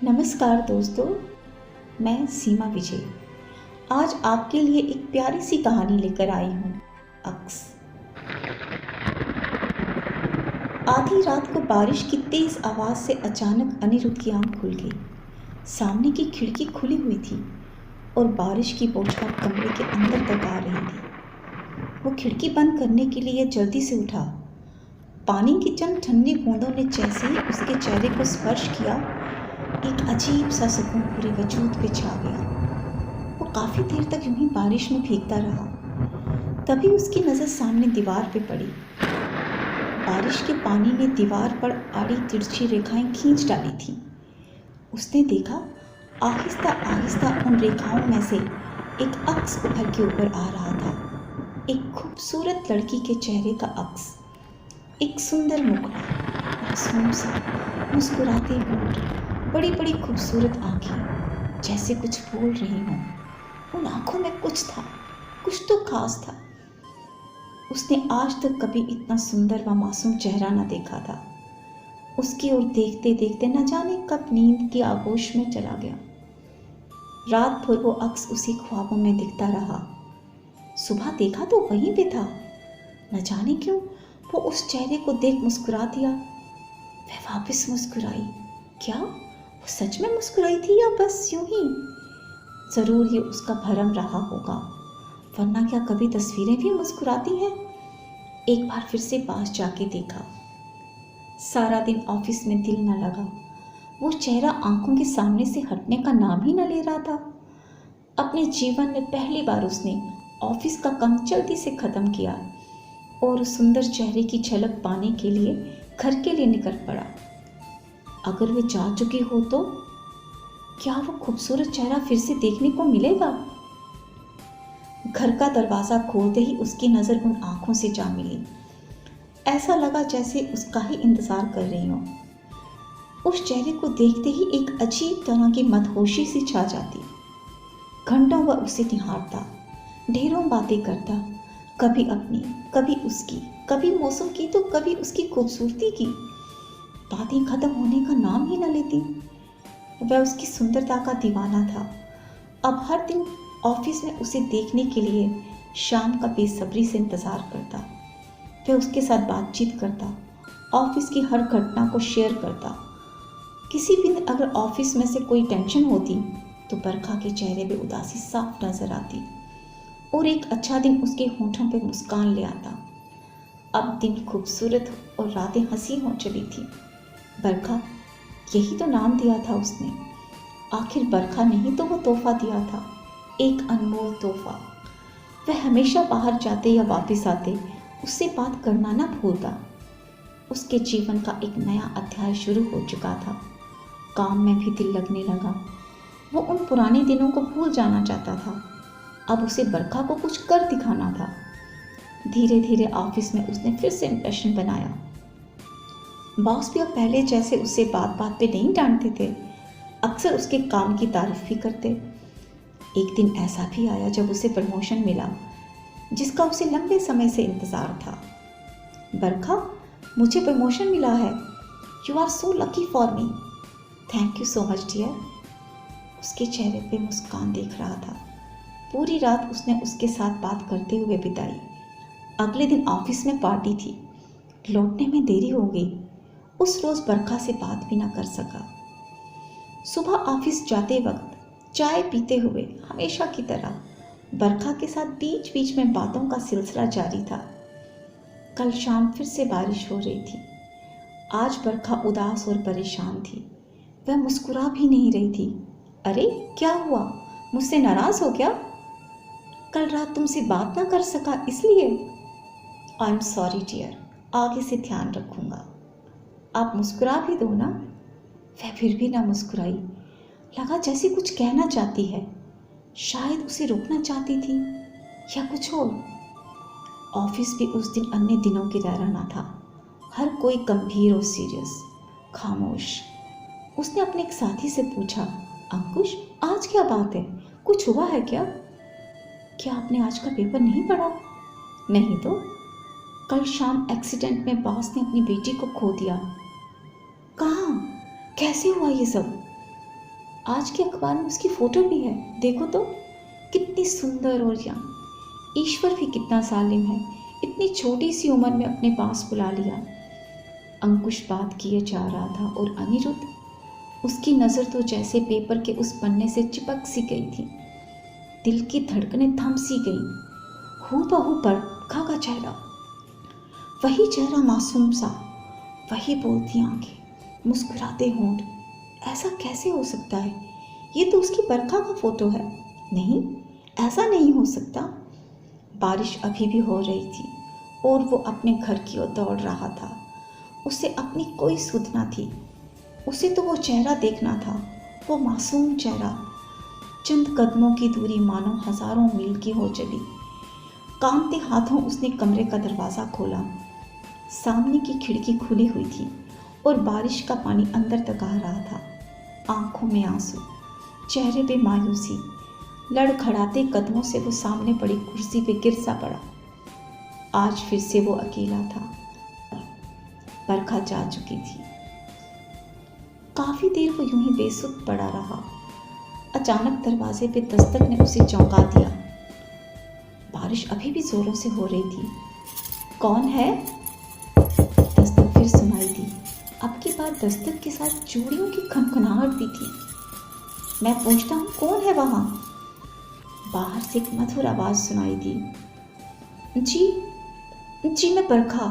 नमस्कार दोस्तों, मैं सीमा विजय आज आपके लिए एक प्यारी सी कहानी लेकर आई हूँ। अक्स। आधी रात को बारिश की तेज आवाज़ से अचानक अनिरुद्ध की आंख खुल गई। सामने की खिड़की खुली हुई थी और बारिश की बौछार कमरे के अंदर तक आ रही थी। वो खिड़की बंद करने के लिए जल्दी से उठा। पानी की चंद ठंडी बूंदों ने जैसे ही उसके चेहरे को स्पर्श किया, एक अजीब सा सुकून पूरे वजूद पे छा गया। वो काफ़ी देर तक यूं ही बारिश में भीगता रहा। तभी उसकी नज़र सामने दीवार पे पड़ी। बारिश के पानी ने दीवार पर आड़ी तिरछी रेखाएं खींच डाली थीं। उसने देखा, आहिस्ता आहिस्ता उन रेखाओं में से एक अक्स उभर के ऊपर आ रहा था। एक खूबसूरत लड़की के चेहरे का अक्स। एक सुंदर मुखड़ा, मासूम सा, मुस्कुराते होंठ, बड़ी बड़ी खूबसूरत आंखें, जैसे कुछ बोल रही हों। उन आंखों में कुछ था, कुछ तो खास था। उसने आज तक कभी इतना सुंदर व मासूम चेहरा न देखा था। उसकी ओर देखते देखते न जाने कब नींद की आगोश में चला गया। रात भर वो अक्स उसी ख्वाबों में दिखता रहा। सुबह देखा तो वहीं पे था। न जाने क्यों वो उस चेहरे को देख मुस्कुरा दिया। वह वापस मुस्कुराई। क्या वो सच में मुस्कुराई थी या बस यूं ही? जरूर ये उसका भ्रम रहा होगा, वरना क्या कभी तस्वीरें भी मुस्कुराती हैं? एक बार फिर से पास जाके देखा। सारा दिन ऑफिस में दिल न लगा। वो चेहरा आंखों के सामने से हटने का नाम ही न ले रहा था। अपने जीवन में पहली बार उसने ऑफिस का काम जल्दी से खत्म किया और उस सुंदर चेहरे की झलक पाने के लिए घर के लिए निकल पड़ा। अगर वे जा चुकी हो तो क्या वो खूबसूरत चेहरा फिर से देखने को मिलेगा? घर का दरवाज़ा खोलते ही उसकी नज़र उन आंखों से जा मिली। ऐसा लगा जैसे उसका ही इंतज़ार कर रही हो। उस चेहरे को देखते ही एक अजीब तरह की मदहोशी सी छा जाती। घंटों वह उसे निहारता, ढेरों बातें करता, कभी अपनी, कभी उसकी, कभी मौसम की तो कभी उसकी खूबसूरती की। बातें खत्म होने का नाम ही न लेती। वह उसकी सुंदरता का दीवाना था। अब हर दिन ऑफिस में उसे देखने के लिए शाम का बेसब्री से इंतज़ार करता। वह उसके साथ बातचीत करता, ऑफिस की हर घटना को शेयर करता। किसी भी दिन अगर ऑफिस में से कोई टेंशन होती तो बरखा के चेहरे पे उदासी साफ नजर आती और एक अच्छा दिन उसके होठों पे मुस्कान ले आता। अब दिन खूबसूरत और रातें हंसी हो चली थी। बरखा, यही तो नाम दिया था उसने। आखिर बरखा नहीं तो वो तोहफा दिया था, एक अनमोल तोहफा। वह हमेशा बाहर जाते या वापस आते उससे बात करना ना भूलता। उसके जीवन का एक नया अध्याय शुरू हो चुका था। काम में भी दिल लगने लगा। वो उन पुराने दिनों को भूल जाना चाहता था। अब उसे बरखा को कुछ कर दिखाना था। धीरे धीरे ऑफिस में उसने फिर से इंप्रेशन बनाया। बॉस भी अब पहले जैसे उसे बात बात पे नहीं डांटते थे, अक्सर उसके काम की तारीफ भी करते। एक दिन ऐसा भी आया जब उसे प्रमोशन मिला, जिसका उसे लंबे समय से इंतज़ार था। बरखा, मुझे प्रमोशन मिला है। You are so lucky for me. Thank you so much dear. उसके चेहरे पे मुस्कान देख रहा था। पूरी रात उसने उसके साथ बात करते हुए बिताई। अगले दिन ऑफिस में पार्टी थी। लौटने में देरी हो गई। उस रोज़ बरखा से बात भी ना कर सका। सुबह ऑफिस जाते वक्त चाय पीते हुए हमेशा की तरह बरखा के साथ बीच बीच में बातों का सिलसिला जारी था। कल शाम फिर से बारिश हो रही थी। आज बरखा उदास और परेशान थी। वह मुस्कुरा भी नहीं रही थी। अरे क्या हुआ, मुझसे नाराज़ हो क्या? कल रात तुमसे बात ना कर सका इसलिए? आई एम सॉरी डियर, आगे से ध्यान रखूँगा। आप मुस्कुरा भी दो ना। वह फिर भी ना मुस्कुराई। लगा जैसे कुछ कहना चाहती है। शायद उसे रोकना चाहती थी या कुछ और। ऑफिस भी उस दिन अन्य दिनों की तरह ना था। हर कोई गंभीर और सीरियस, खामोश। उसने अपने एक साथी से पूछा, अंकुश, आज क्या बात है? कुछ हुआ है क्या? क्या आपने आज का पेपर नहीं पढ़ा? नहीं तो। कल शाम एक्सीडेंट में बॉस ने अपनी बेटी को खो दिया। कहाँ? कैसे हुआ ये सब? आज के अखबार में उसकी फोटो भी है, देखो तो कितनी सुंदर और यंग। ईश्वर भी कितना जालिम है, इतनी छोटी सी उम्र में अपने पास बुला लिया। अंकुश बात किए जा रहा था और अनिरुद्ध, उसकी नज़र तो जैसे पेपर के उस पन्ने से चिपक सी गई थी। दिल की धड़कनें थम सी गई। हूबहू बरखा का चेहरा, वही चेहरा मासूम सा, वही बोलती आंखें, मुस्कुराते होंठ। ऐसा कैसे हो सकता है? ये तो उसकी बरखा का फोटो है। नहीं, ऐसा नहीं हो सकता। बारिश अभी भी हो रही थी और वो अपने घर की ओर दौड़ रहा था। उसे अपनी कोई सुध न थी। उसे तो वो चेहरा देखना था, वो मासूम चेहरा। चंद कदमों की दूरी मानो हजारों मील की हो चली। कांपते हाथों उसने कमरे का दरवाज़ा खोला। सामने की खिड़की खुली हुई थी और बारिश का पानी अंदर तक आ रहा था। आंखों में आंसू, चेहरे पे मायूसी। लड़खड़ाते कदमों से वो सामने पड़ी कुर्सी पे गिर सा पड़ा। आज फिर से वो अकेला था। बरखा जा चुकी थी। काफी देर वो यूं ही बेसुध पड़ा रहा। अचानक दरवाजे पे दस्तक ने उसे चौंका दिया। बारिश अभी भी जोरों से हो रही थी। कौन है? दस्तक फिर सुनाई दी। अब की बार दस्तक के साथ चूड़ियों की खनखनाहट भी थी। मैं पूछता हूँ, कौन है वहां? बाहर से एक मधुर आवाज सुनाई दी। जी, मैं बरखा।